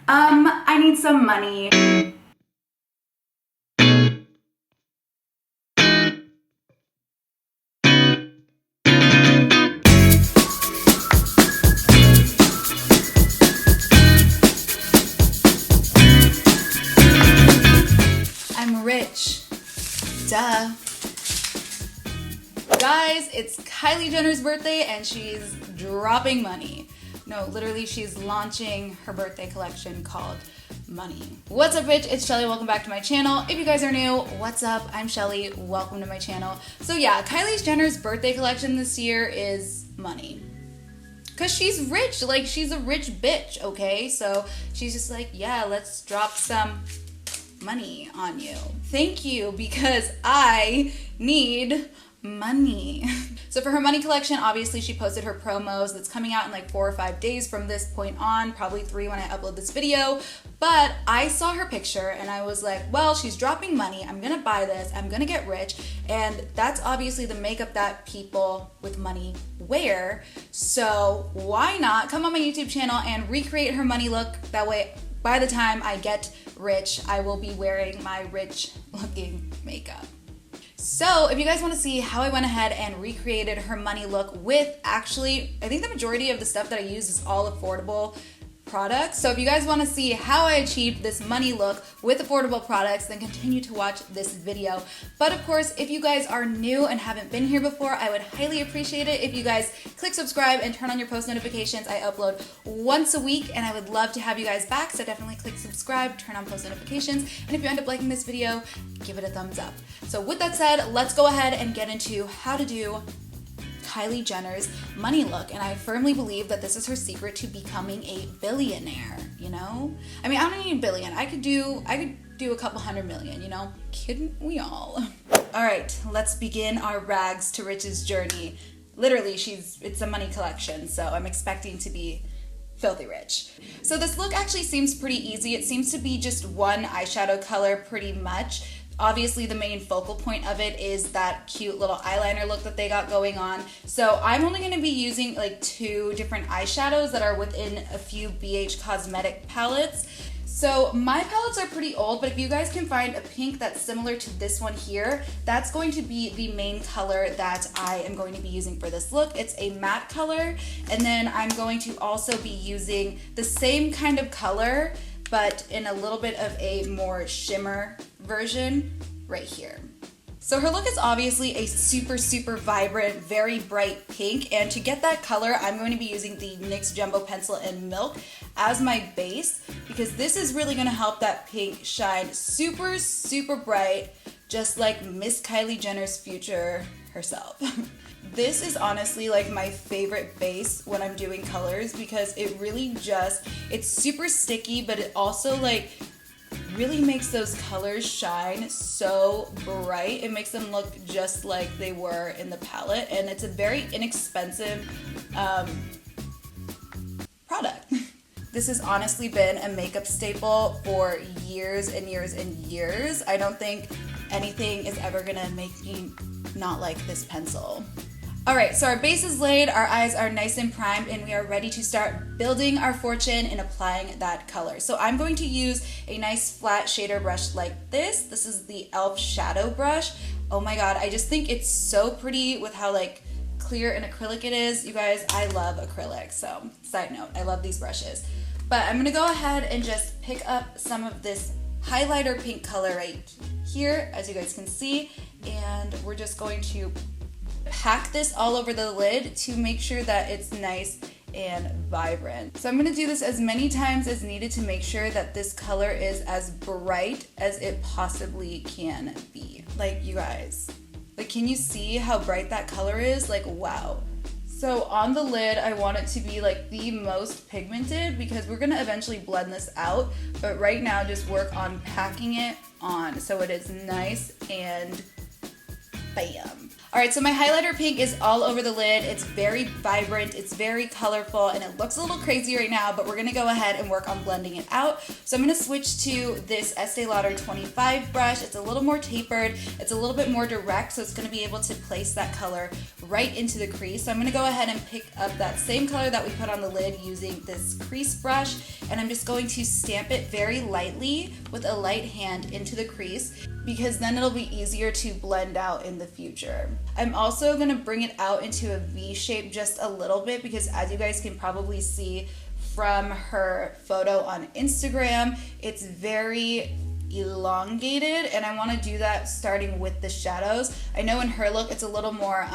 I need some money. I'm rich. Duh. Guys, it's Kylie Jenner's birthday and she's dropping money. No, literally she's launching her birthday collection called Money. What's up, bitch? It's Shelly. Welcome back to my channel. If you guys are new, what's up? I'm Shelly. Welcome to my channel. So yeah, Kylie Jenner's birthday collection this year is money. Cause she's rich, like she's a rich bitch, okay? So she's just like, yeah, let's drop some money on you. Thank you, because I need money. So for her money collection, obviously she posted her promos that's coming out in like 4 or 5 days from this point on, probably 3 when I upload this video. But I saw her picture and I was like, well, she's dropping money. I'm gonna buy this. I'm gonna get rich. And that's obviously the makeup that people with money wear. So why not come on my YouTube channel and recreate her money look? That way, by the time I get rich, I will be wearing my rich looking makeup. So if you guys want to see how I went ahead and recreated her money look with, actually, I think the majority of the stuff that I use is all affordable products. So if you guys want to see how I achieved this money look with affordable products, then continue to watch this video. But of course, if you guys are new and haven't been here before, I would highly appreciate it if you guys click subscribe and turn on your post notifications. I upload once a week and I would love to have you guys back. So definitely click subscribe, turn on post notifications. And if you end up liking this video, give it a thumbs up. So with that said, let's go ahead and get into how to do Kylie Jenner's money look. And I firmly believe that this is her secret to becoming a billionaire, you know? I mean, I don't need a billion. I could do a couple 100 million, you know? Couldn't we all? All right, let's begin our rags to riches journey. Literally, it's a money collection, so I'm expecting to be filthy rich. So this look actually seems pretty easy. It seems to be just one eyeshadow color pretty much. Obviously, the main focal point of it is that cute little eyeliner look that they got going on. So I'm only going to be using like 2 different eyeshadows that are within a few Bhcosmetics palettes. So my palettes are pretty old, but if you guys can find a pink that's similar to this one here, that's going to be the main color that I am going to be using for this look. It's a matte color, and then I'm going to also be using the same kind of color, but in a little bit of a more shimmer version right here. So her look is obviously a super vibrant, very bright pink, and to get that color, I'm going to be using the NYX Jumbo Pencil in Milk as my base, because this is really gonna help that pink shine super bright, just like Miss Kylie Jenner's future herself. This is honestly like my favorite base when I'm doing colors, because it really it's super sticky, but it also like really makes those colors shine so bright. It makes them look just like they were in the palette, and it's a very inexpensive product. This has honestly been a makeup staple for years and years and years. I don't think anything is ever gonna make me not like this pencil. All right, so our base is laid, our eyes are nice and primed, and we are ready to start building our fortune in applying that color. So I'm going to use a nice flat shader brush like this. This is the e.l.f. shadow brush. Oh my God, I just think it's so pretty with how like clear and acrylic it is. You guys, I love acrylic, so side note, I love these brushes. But I'm gonna go ahead and just pick up some of this highlighter pink color right here, as you guys can see, and we're just going to pack this all over the lid to make sure that it's nice and vibrant. So I'm going to do this as many times as needed to make sure that this color is as bright as it possibly can be. Like, you guys, like, can you see how bright that color is? Like, wow. So on the lid, I want it to be like the most pigmented, because we're going to eventually blend this out, but right now just work on packing it on so it is nice and bam. Alright, so my highlighter pink is all over the lid. It's very vibrant, it's very colorful, and it looks a little crazy right now, but we're going to go ahead and work on blending it out. So I'm going to switch to this Estee Lauder 25 brush. It's a little more tapered, it's a little bit more direct, so it's going to be able to place that color right into the crease. So I'm going to go ahead and pick up that same color that we put on the lid using this crease brush, and I'm just going to stamp it very lightly with a light hand into the crease, because then it'll be easier to blend out in the future. I'm also gonna bring it out into a V shape just a little bit, because as you guys can probably see from her photo on Instagram, it's very elongated, and I wanna do that starting with the shadows. I know in her look it's a little more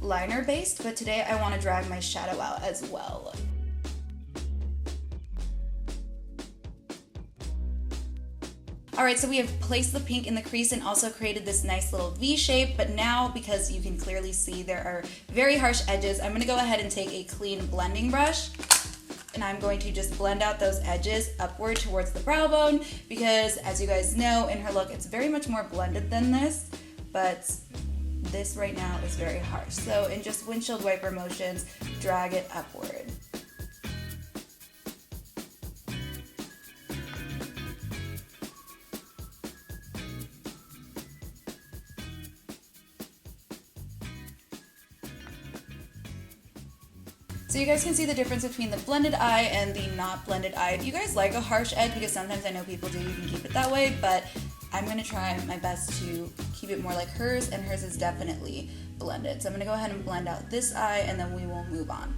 liner based, but today I wanna drag my shadow out as well. Alright, so we have placed the pink in the crease and also created this nice little V shape, but now, because you can clearly see there are very harsh edges, I'm going to go ahead and take a clean blending brush, and I'm going to just blend out those edges upward towards the brow bone, because as you guys know, in her look it's very much more blended than this, but this right now is very harsh. So in just windshield wiper motions, drag it upward. So you guys can see the difference between the blended eye and the not blended eye. If you guys like a harsh edge, because sometimes I know people do, you can keep it that way, but I'm going to try my best to keep it more like hers, and hers is definitely blended. So I'm going to go ahead and blend out this eye, and then we will move on.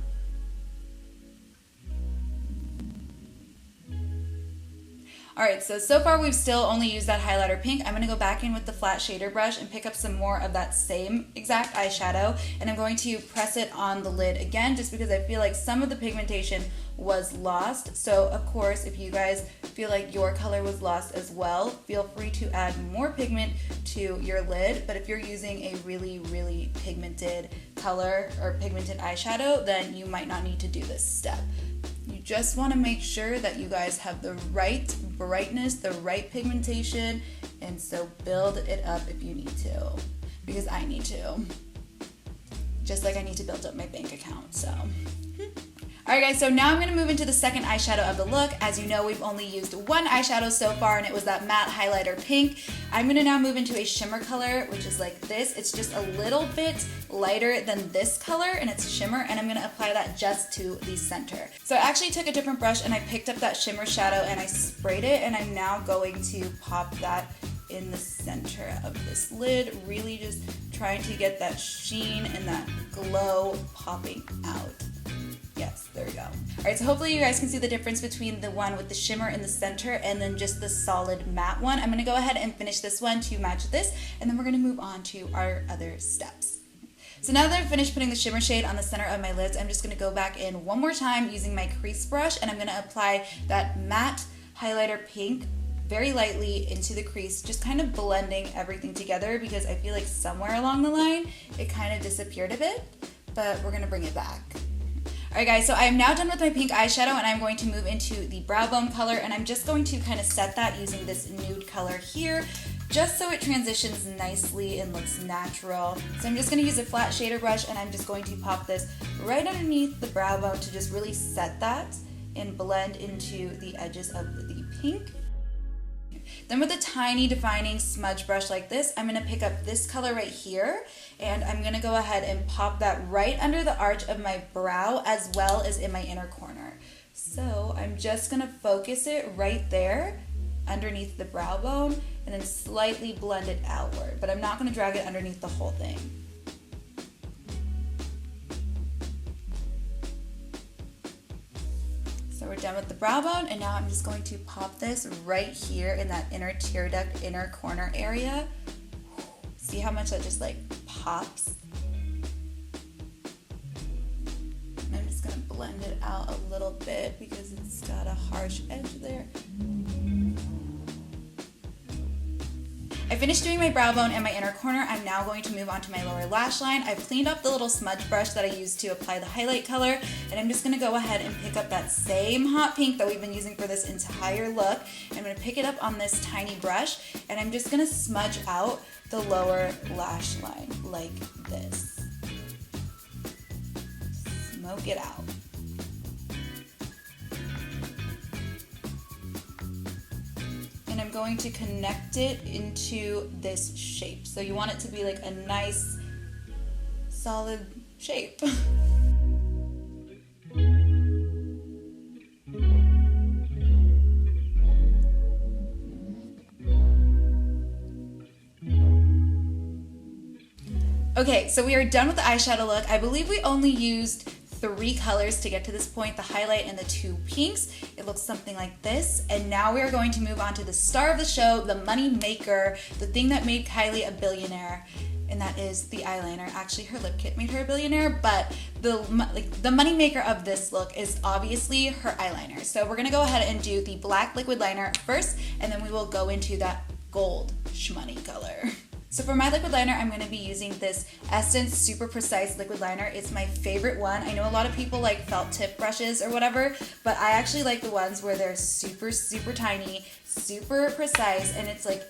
Alright, so far we've still only used that highlighter pink. I'm going to go back in with the flat shader brush and pick up some more of that same exact eyeshadow, and I'm going to press it on the lid again, just because I feel like some of the pigmentation was lost. So of course, if you guys feel like your color was lost as well, feel free to add more pigment to your lid, but if you're using a really pigmented color or pigmented eyeshadow, then you might not need to do this step. You just want to make sure that you guys have the right brightness, the right pigmentation, and so build it up if you need to, because I need to. Just like I need to build up my bank account, so. Alright guys, so now I'm going to move into the second eyeshadow of the look. As you know, we've only used one eyeshadow so far, and it was that matte highlighter pink. I'm going to now move into a shimmer color, which is like this. It's just a little bit lighter than this color, and it's shimmer, and I'm going to apply that just to the center. So I actually took a different brush, and I picked up that shimmer shadow, and I sprayed it, and I'm now going to pop that in the center of this lid, really just trying to get that sheen and that glow popping out. Yes, there we go. Alright, so hopefully you guys can see the difference between the one with the shimmer in the center and then just the solid matte one. I'm going to go ahead and finish this one to match this, and then we're going to move on to our other steps. So now that I've finished putting the shimmer shade on the center of my lids, I'm just going to go back in one more time using my crease brush, and I'm going to apply that matte highlighter pink very lightly into the crease, just kind of blending everything together, because I feel like somewhere along the line it kind of disappeared a bit, but we're going to bring it back. Alright guys, so I am now done with my pink eyeshadow, and I'm going to move into the brow bone color, and I'm just going to kind of set that using this nude color here, just so it transitions nicely and looks natural. So I'm just going to use a flat shader brush, and I'm just going to pop this right underneath the brow bone to just really set that and blend into the edges of the pink. Then with a tiny defining smudge brush like this, I'm going to pick up this color right here, and I'm going to go ahead and pop that right under the arch of my brow as well as in my inner corner. So I'm just going to focus it right there underneath the brow bone and then slightly blend it outward, but I'm not going to drag it underneath the whole thing. So we're done with the brow bone, and now I'm just going to pop this right here in that inner tear duct, inner corner area. See how much that just like pops? And I'm just going to blend it out a little bit because it's got a harsh edge there. I finished doing my brow bone and my inner corner. I'm now going to move on to my lower lash line. I've cleaned up the little smudge brush that I used to apply the highlight color, and I'm just gonna go ahead and pick up that same hot pink that we've been using for this entire look. I'm gonna pick it up on this tiny brush, and I'm just gonna smudge out the lower lash line like this. Smoke it out. And I'm going to connect it into this shape. So you want it to be like a nice, solid shape. Okay, so we are done with the eyeshadow look. I believe we only used 3 colors to get to this point, the highlight and the 2 pinks. It looks something like this. And now we are going to move on to the star of the show, the money maker, the thing that made Kylie a billionaire, and that is the eyeliner. Actually, her lip kit made her a billionaire, but the money maker of this look is obviously her eyeliner. So we're gonna go ahead and do the black liquid liner first, and then we will go into that gold shmoney color. So for my liquid liner, I'm gonna be using this Essence Super Precise liquid liner. It's my favorite one. I know a lot of people like felt tip brushes or whatever, but I actually like the ones where they're super, super tiny, super precise, and it's like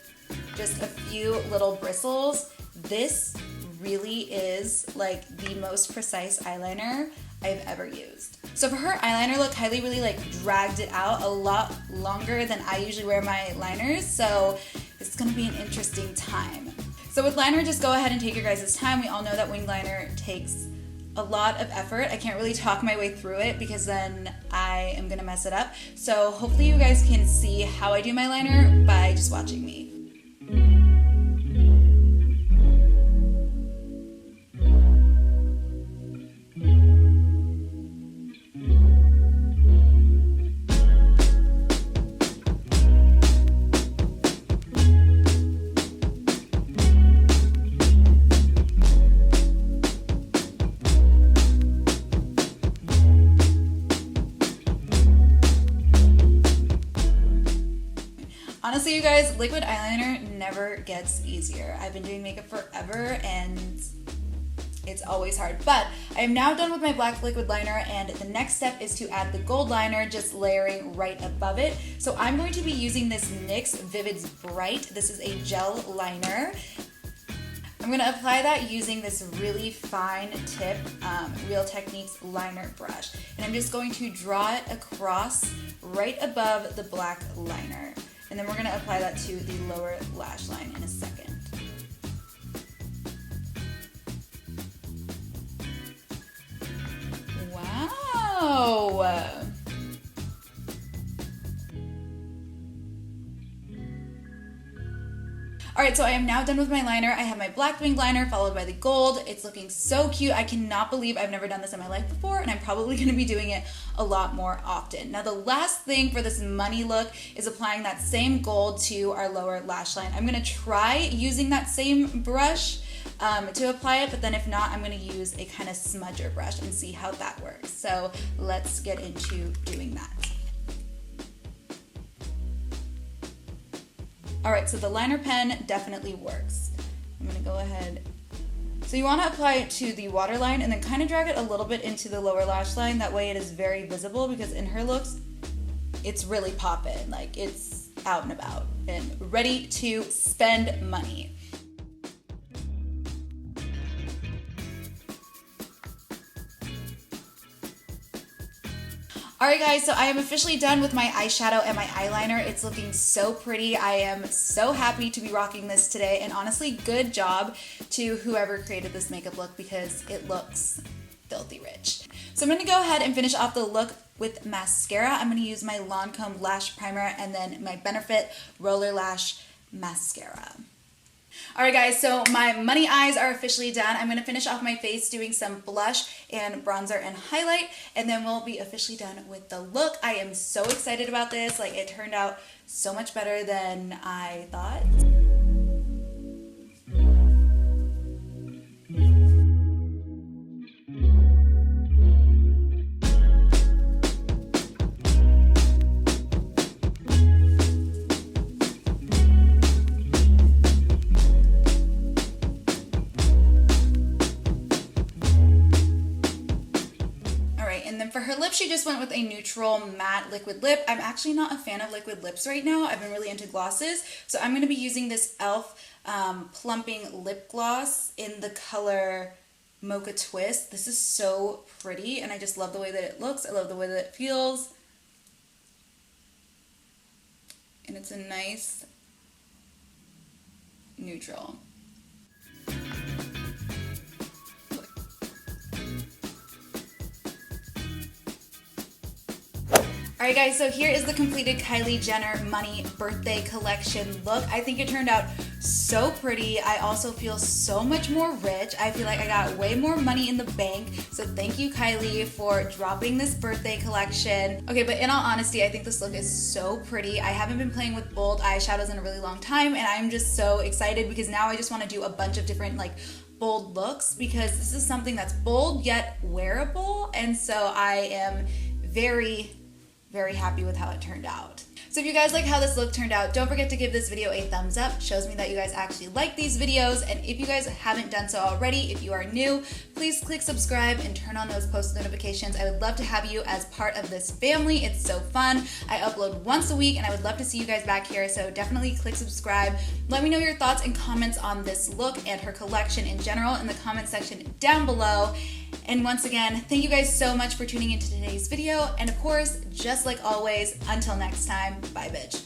just a few little bristles. This really is like the most precise eyeliner I've ever used. So for her eyeliner look, Kylie really like dragged it out a lot longer than I usually wear my liners, so it's gonna be an interesting time. So with liner, just go ahead and take your guys' time. We all know that winged liner takes a lot of effort. I can't really talk my way through it because then I am gonna mess it up. So hopefully you guys can see how I do my liner by just watching me. Honestly, you guys, liquid eyeliner never gets easier. I've been doing makeup forever and it's always hard. But I am now done with my black liquid liner, and the next step is to add the gold liner, just layering right above it. So I'm going to be using this NYX Vivids Bright. This is a gel liner. I'm gonna apply that using this really fine tip Real Techniques liner brush. And I'm just going to draw it across right above the black liner. And then we're gonna apply that to the lower lash line in a second. Wow! Alright, so I am now done with my liner. I have my black winged liner followed by the gold. It's looking so cute. I cannot believe I've never done this in my life before, and I'm probably going to be doing it a lot more often. Now the last thing for this money look is applying that same gold to our lower lash line. I'm going to try using that same brush to apply it, but then if not, I'm going to use a kind of smudger brush and see how that works. So let's get into doing that. Alright, so the liner pen definitely works. I'm going to go ahead. So you want to apply it to the waterline and then kind of drag it a little bit into the lower lash line. That way it is very visible, because in her looks, it's really poppin'. Like, it's out and about and ready to spend money. Alright guys, so I am officially done with my eyeshadow and my eyeliner. It's looking so pretty. I am so happy to be rocking this today, and honestly, good job to whoever created this makeup look, because it looks filthy rich. So I'm going to go ahead and finish off the look with mascara. I'm going to use my Lancome Lash Primer and then my Benefit Roller Lash Mascara. Alright guys, so my money eyes are officially done. I'm going to finish off my face doing some blush and bronzer and highlight, and then we'll be officially done with the look. I am so excited about this. Like, it turned out so much better than I thought. just went with a neutral matte liquid lip. I'm actually not a fan of liquid lips right now. I've been really into glosses. So I'm going to be using this e.l.f. Plumping Lip Gloss in the color Mocha Twist. This is so pretty and I just love the way that it looks. I love the way that it feels. And it's a nice neutral. Alright guys, so here is the completed Kylie Jenner Money Birthday Collection look. I think it turned out so pretty. I also feel so much more rich. I feel like I got way more money in the bank. So thank you, Kylie, for dropping this birthday collection. Okay, but in all honesty, I think this look is so pretty. I haven't been playing with bold eyeshadows in a really long time, and I'm just so excited because now I just want to do a bunch of different like bold looks because this is something that's bold yet wearable, and so I am very happy with how it turned out. So if you guys like how this look turned out, don't forget to give this video a thumbs up. Shows me that you guys actually like these videos. And if you guys haven't done so already, if you are new, please click subscribe and turn on those post notifications. I would love to have you as part of this family. It's so fun. I upload once a week and I would love to see you guys back here. So definitely click subscribe. Let me know your thoughts and comments on this look and her collection in general in the comment section down below. And once again, thank you guys so much for tuning into today's video. And of course, just like always, until next time, bye bitch.